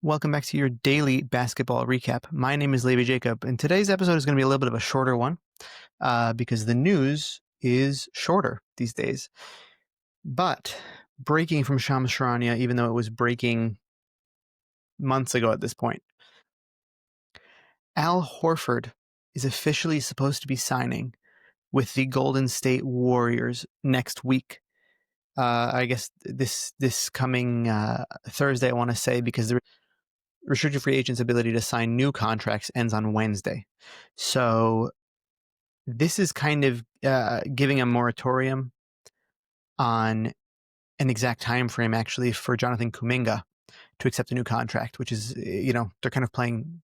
Welcome back to your daily basketball recap. My name is Levi Jacob, and today's episode is going to be a little bit of a shorter one because the news is shorter these days. But breaking from Shams Charania, even though it was breaking months ago at this point, Al Horford is officially supposed to be signing with the Golden State Warriors next week. I guess this coming Thursday, I want to say, because the restricted free agents' ability to sign new contracts ends on Wednesday. So this is kind of giving a moratorium on an exact time frame, actually, for Jonathan Kuminga to accept a new contract, which is, they're kind of playing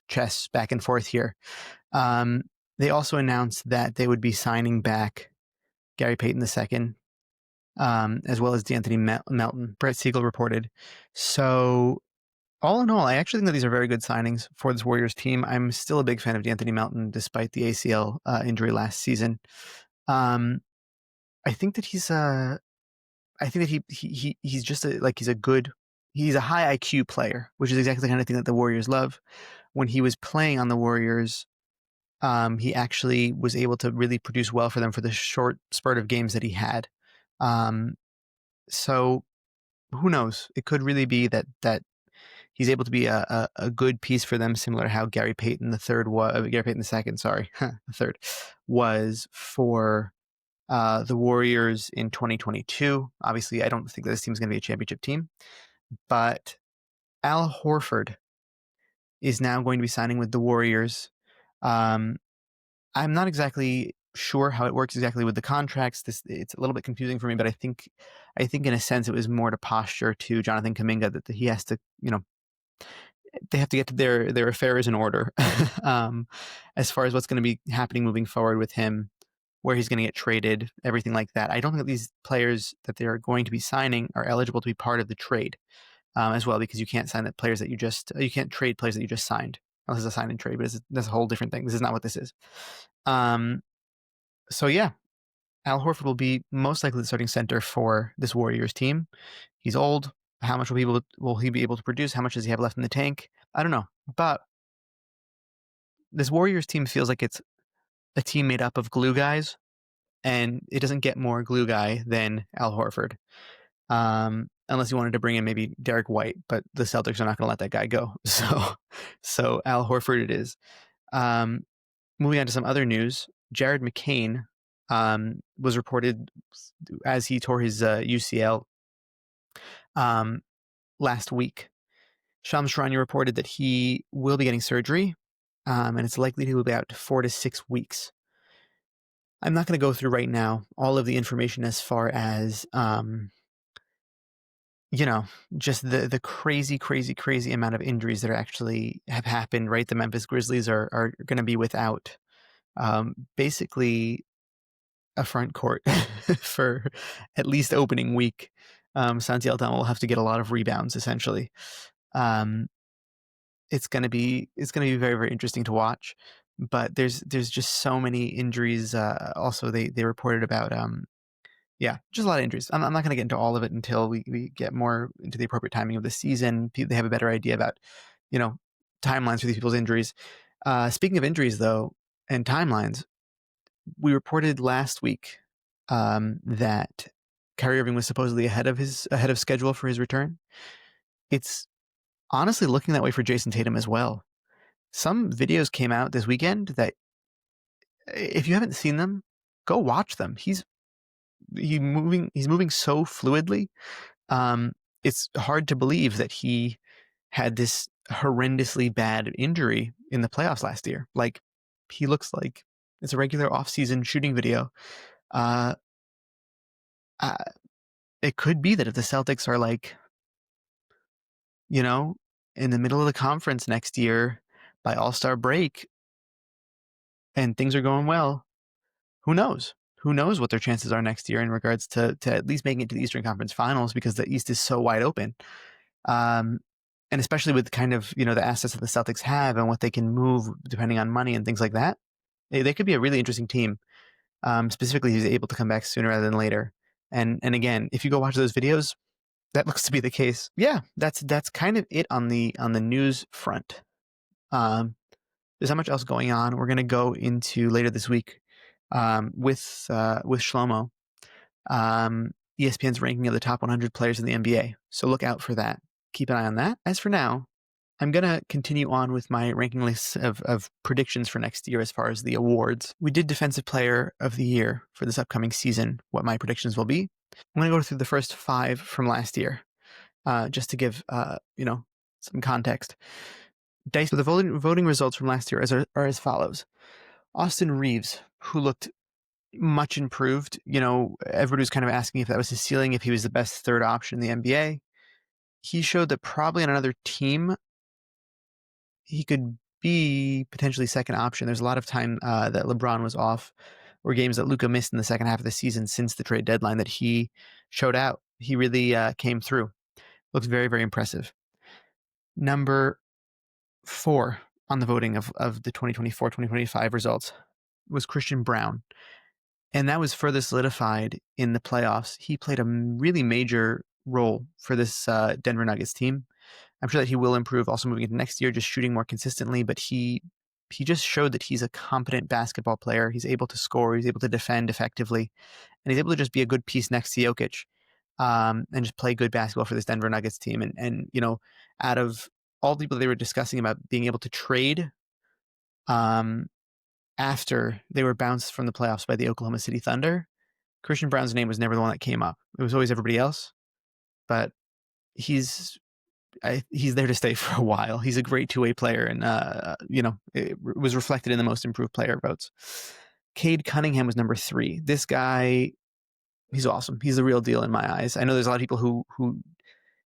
chess back and forth here. They also announced that they would be signing back Gary Payton II, as well as D'Anthony Melton. Brett Siegel reported. So all in all, I actually think that these are very good signings for this Warriors team. I'm still a big fan of D'Anthony Melton, despite the ACL injury last season. I think that he's just he's a high IQ player, which is exactly the kind of thing that the Warriors love. When he was playing on the Warriors, he actually was able to really produce well for them for the short spurt of games that he had. So who knows? It could really be that he's able to be a good piece for them, similar to how Gary Payton II, sorry, the third, was for the Warriors in 2022. Obviously, I don't think that this team is going to be a championship team, but Al Horford is now going to be signing with the Warriors. I'm not exactly sure how it works exactly with the contracts. It's a little bit confusing for me, but I think in a sense it was more to posture to Jonathan Kuminga that he has to, they have to get to their affairs in order as far as what's going to be happening moving forward with him, where he's going to get traded, everything like that. I don't think that these players that they're going to be signing are eligible to be part of the trade as well, because you can't sign you can't trade players that you just signed unless it's a sign and trade, but that's a whole different thing. This is not what this is. So yeah, Al Horford will be most likely the starting center for this Warriors team. He's old. How much will he be able to produce? How much does he have left in the tank? I don't know. But this Warriors team feels like it's a team made up of glue guys, and it doesn't get more glue guy than Al Horford. Unless you wanted to bring in maybe Derek White, but the Celtics are not going to let that guy go. So Al Horford it is. Moving on to some other news, Jared McCain was reported as he tore his UCL last week. Shams Charania reported that he will be getting surgery, and it's likely he will be out 4 to 6 weeks. I'm not going to go through right now all of the information as far as just the crazy amount of injuries that actually have happened, right? The Memphis Grizzlies are going to be without basically a front court for at least opening week. Santi Aldama will have to get a lot of rebounds, essentially. It's going to be very, very interesting to watch, but there's just so many injuries. Also, they reported about just a lot of injuries. I'm not going to get into all of it until we get more into the appropriate timing of the season. They have a better idea about, timelines for these people's injuries. Speaking of injuries, though, and timelines, we reported last week that Kyrie Irving was supposedly ahead of schedule for his return. It's honestly looking that way for Jason Tatum as well. Some videos came out this weekend that, if you haven't seen them, go watch them. He's moving so fluidly. It's hard to believe that he had this horrendously bad injury in the playoffs last year. Like, he looks like it's a regular offseason shooting video. It could be that if the Celtics are in the middle of the conference next year by All-Star break and things are going well, who knows? Who knows what their chances are next year in regards to at least making it to the Eastern Conference Finals, because the East is so wide open. And especially with kind of, the assets that the Celtics have and what they can move depending on money and things like that. They could be a really interesting team. Specifically, he's able to come back sooner rather than later. And again, if you go watch those videos, That looks to be the case. Yeah, that's kind of it on the news front. There's not much else going on. We're going to go into later this week with Shlomo, ESPN's ranking of the top 100 players in the NBA. So look out for that. Keep an eye on that. As for now, I'm going to continue on with my ranking list of predictions for next year as far as the awards. We did Defensive Player of the Year for this upcoming season, what my predictions will be. I'm going to go through the first 5 from last year, just to give, some context. The voting results from last year are as follows. Austin Reeves, who looked much improved. Everybody was kind of asking if that was his ceiling, if he was the best third option in the NBA. He showed that probably on another team, he could be potentially second option. There's a lot of time that LeBron was off, or games that Luka missed in the second half of the season since the trade deadline, that he showed out. He really came through. Looks very, very impressive. Number 4 on the voting of the 2024-2025 results was Christian Braun. And that was further solidified in the playoffs. He played a really major role for this Denver Nuggets team. I'm sure that he will improve also moving into next year, just shooting more consistently, but he just showed that he's a competent basketball player. He's able to score, he's able to defend effectively, and he's able to just be a good piece next to Jokic, and just play good basketball for this Denver Nuggets team. And out of all the people they were discussing about being able to trade after they were bounced from the playoffs by the Oklahoma City Thunder, Christian Braun's name was never the one that came up. It was always everybody else, but he's there to stay for a while. He's a great two-way player, and it was reflected in the most improved player votes. Cade Cunningham was number 3. This guy, he's awesome. He's the real deal in my eyes. I know there's a lot of people who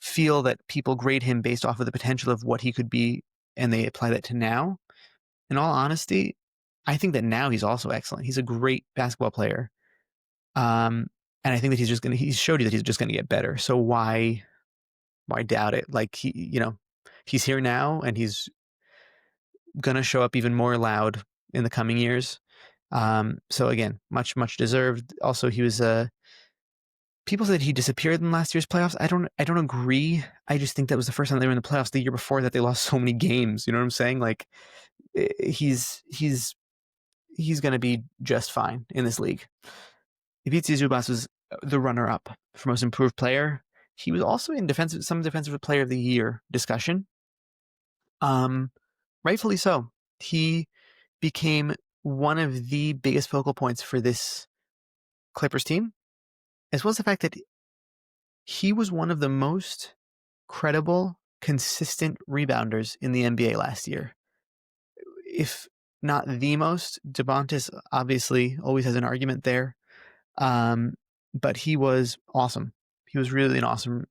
feel that people grade him based off of the potential of what he could be, and they apply that to now. In all honesty, I think that now he's also excellent. He's a great basketball player. And I think that he's showed you that he's just going to get better. So why doubt it? Like he's here now, and he's going to show up even more loud in the coming years. So again, much, much deserved. Also, he was people said he disappeared in last year's playoffs. I don't agree. I just think that was the first time they were in the playoffs. The year before that, they lost so many games. You know what I'm saying? Like he's going to be just fine in this league. Ivica Zubac was the runner-up for most improved player. He was also in some defensive player of the year discussion. Rightfully so. He became one of the biggest focal points for this Clippers team, as well as the fact that he was one of the most credible, consistent rebounders in the NBA last year. If not the most, DeBontis obviously always has an argument there. But he was awesome. He was really an awesome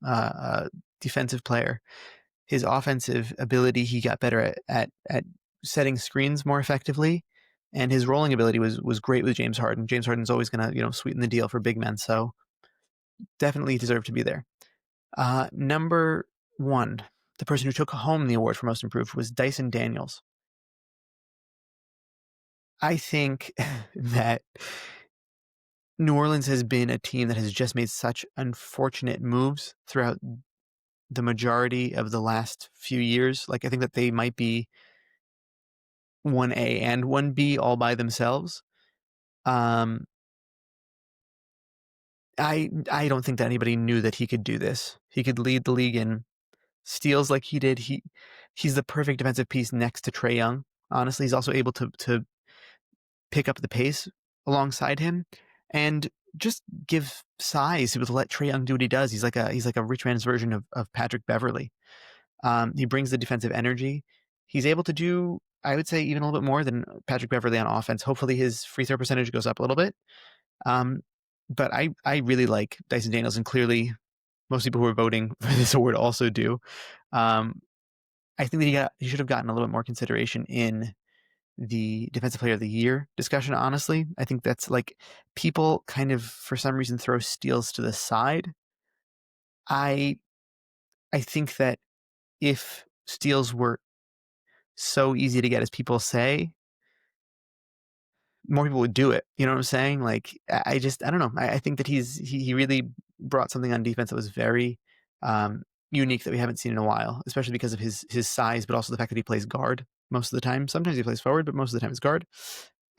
defensive player. His offensive ability, he got better at setting screens more effectively, and his rolling ability was great with James Harden. James Harden's always going to sweeten the deal for big men, so definitely deserved to be there. Number 1, the person who took home the award for most improved was Dyson Daniels. I think that New Orleans has been a team that has just made such unfortunate moves throughout the majority of the last few years. Like, I think that they might be 1A and 1B all by themselves. I don't think that anybody knew that he could do this. He could lead the league in steals like he did. He's the perfect defensive piece next to Trae Young. Honestly, he's also able to pick up the pace alongside him and just give size to let Trae Young do what he does. He's like a rich man's version of Patrick Beverley. He brings the defensive energy. He's able to do, I would say, even a little bit more than Patrick Beverley on offense. Hopefully his free throw percentage goes up a little bit. But I really like Dyson Daniels, and clearly most people who are voting for this award also do. I think that he should have gotten a little bit more consideration in the defensive player of the year discussion. Honestly, I think that's like, people kind of for some reason throw steals to the side. I think that if steals were so easy to get as people say, more people would do it. You know what I'm saying? Like, I don't know. I think that he really brought something on defense that was very unique that we haven't seen in a while, especially because of his size, but also the fact that he plays guard most of the time. Sometimes he plays forward, but most of the time it's guard.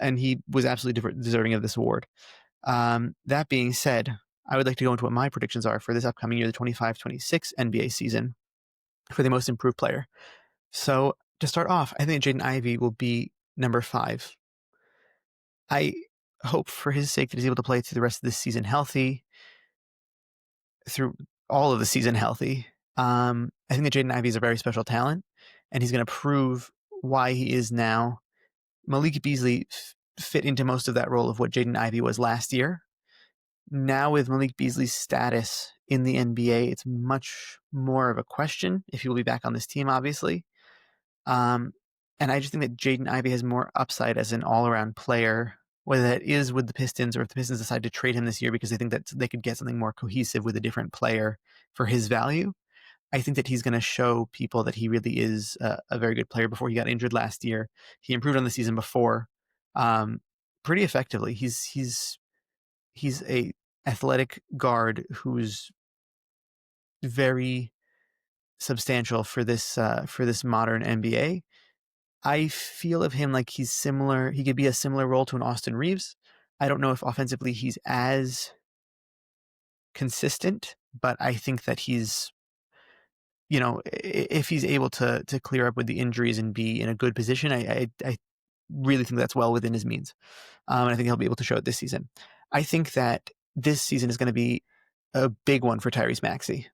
And he was absolutely deserving of this award. That being said, I would like to go into what my predictions are for this upcoming year, the 25-26 NBA season, for the most improved player. So to start off, I think Jaden Ivey will be number 5. I hope for his sake that he's able to play through the rest of this season healthy, through all of the season healthy. I think that Jaden Ivey is a very special talent, and he's going to prove why he is now. Malik Beasley fit into most of that role of what Jaden Ivey was last year. Now with Malik Beasley's status in the NBA, it's much more of a question if he will be back on this team, obviously. And I just think that Jaden Ivey has more upside as an all-around player, whether that is with the Pistons or if the Pistons decide to trade him this year because they think that they could get something more cohesive with a different player for his value. I think that he's going to show people that he really is a very good player. Before he got injured last year, he improved on the season before pretty effectively. He's a athletic guard who's very substantial for this modern NBA. I feel of him like he's similar. He could be a similar role to an Austin Reeves. I don't know if offensively he's as consistent, but I think that he's, if he's able to clear up with the injuries and be in a good position, I really think that's well within his means. And I think he'll be able to show it this season. I think that this season is going to be a big one for Tyrese Maxey.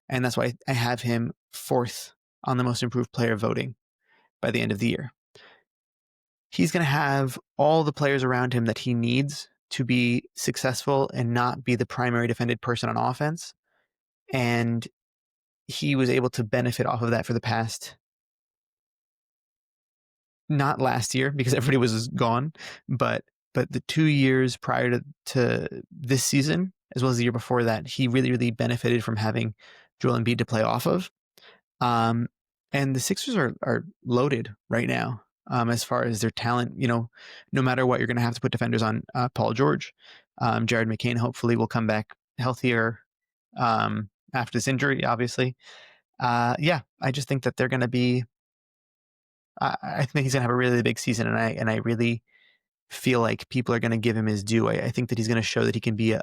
And that's why I have him 4th on the most improved player voting by the end of the year. He's going to have all the players around him that he needs to be successful and not be the primary defended person on offense. And he was able to benefit off of that for the past, not last year because everybody was gone, but the 2 years prior to this season, as well as the year before that, he really, really benefited from having Joel Embiid to play off of. And the Sixers are loaded right now as far as their talent. No matter what, you're going to have to put defenders on Paul George. Jared McCain hopefully will come back healthier after this injury, obviously. I just think that they're going to be. I think he's going to have a really big season, and I really feel like people are going to give him his due. I think that he's going to show that he can be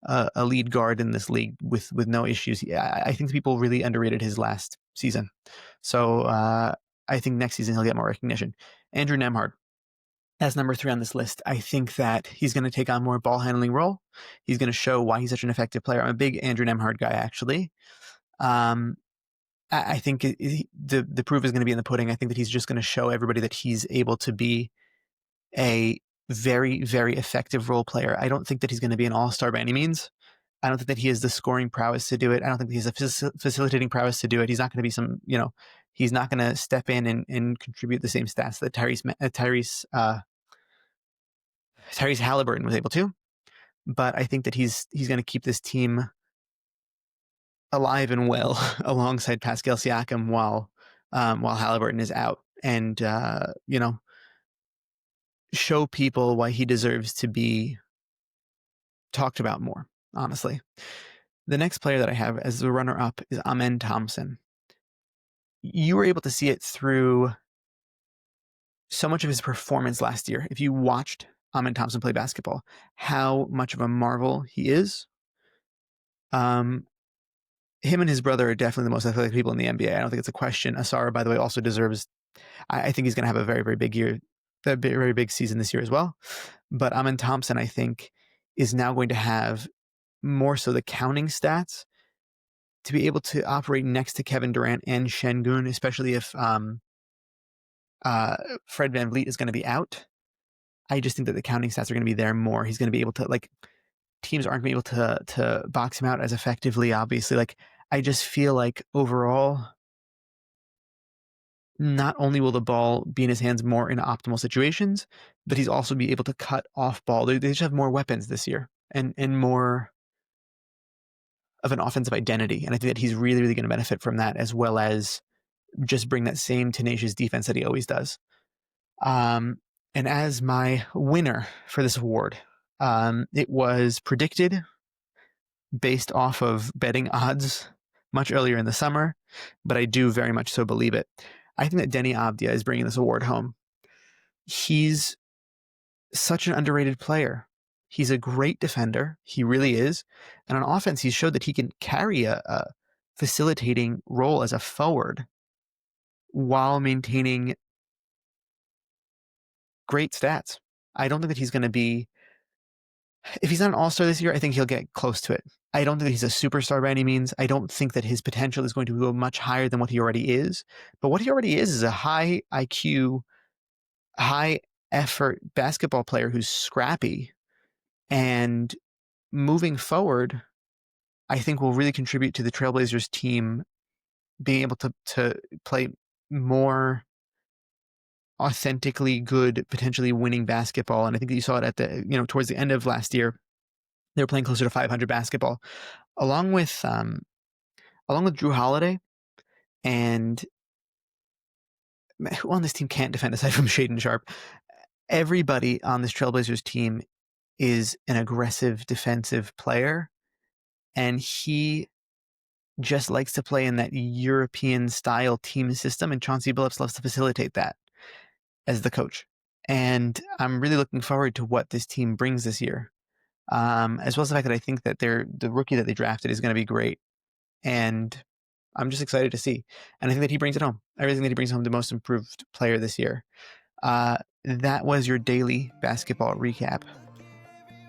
a lead guard in this league with no issues. I think people really underrated his last season. So I think next season he'll get more recognition. Andrew Nembhard, as number 3 on this list, I think that he's going to take on more ball handling role. He's going to show why he's such an effective player. I'm a big Andrew Nembhard guy, actually. I think the proof is going to be in the pudding. I think that he's just going to show everybody that he's able to be a very, very effective role player. I don't think that he's going to be an all-star by any means. I don't think that he has the scoring prowess to do it. I don't think he has the facilitating prowess to do it. He's not going to be he's not going to step in and contribute the same stats that Tyrese Halliburton was able to. But I think that he's going to keep this team alive and well alongside Pascal Siakam while Halliburton is out, and show people why he deserves to be talked about more, honestly. The next player that I have as the runner-up is Amen Thompson. You were able to see it through so much of his performance last year. If you watched Amen Thompson play basketball, how much of a marvel he is. Him and his brother are definitely the most athletic people in the NBA. I don't think it's a question. Asara, by the way, also deserves. I think he's going to have a very, very big year, a very big season this year as well. But Amen Thompson, I think, is now going to have more so the counting stats to be able to operate next to Kevin Durant and Şengün, especially if Fred VanVleet is going to be out. I just think that the counting stats are going to be there more. He's going to be able to, teams aren't going to be able to box him out as effectively, obviously. I just feel like overall, not only will the ball be in his hands more in optimal situations, but he's also be able to cut off ball. They just have more weapons this year and more of an offensive identity. And I think that he's really, really going to benefit from that, as well as just bring that same tenacious defense that he always does. And as my winner for this award, it was predicted based off of betting odds much earlier in the summer, but I do very much so believe it. I think that Deni Avdija is bringing this award home. He's such an underrated player. He's a great defender. He really is. And on offense, he's showed that he can carry a facilitating role as a forward while maintaining great stats. I don't think that he's going to be, if he's not an all-star this year, I think he'll get close to it. I don't think that he's a superstar by any means. I don't think that his potential is going to go much higher than what he already is. But what he already is a high IQ, high effort basketball player who's scrappy. And moving forward, I think will really contribute to the Trailblazers team being able to play more authentically good, potentially winning basketball. And I think that you saw it at the, towards the end of last year, they were playing closer to 500 basketball, along with Drew Holiday, and who on this team can't defend aside from Shaedon Sharpe. Everybody on this Trailblazers team is an aggressive defensive player, and he just likes to play in that European style team system, and Chauncey Billups loves to facilitate that as the coach. And I'm really looking forward to what this team brings this year, as well as the fact that I think that the rookie that they drafted is going to be great, and I'm just excited to see. And I think that he brings it home. I really think that he brings home the most improved player this year. That was your daily basketball recap.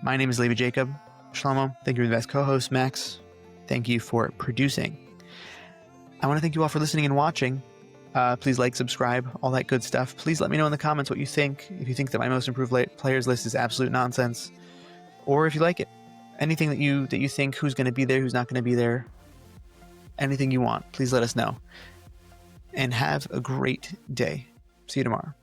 My name is Levi Jacob. Shlomo, thank you for the best co-host. Max, thank you for producing. I want to thank you all for listening and watching. Please like, subscribe, all that good stuff. Please let me know in the comments what you think. If you think that my most improved players list is absolute nonsense, or if you like it. Anything that you think, who's going to be there, who's not going to be there, anything you want, please let us know. And have a great day. See you tomorrow.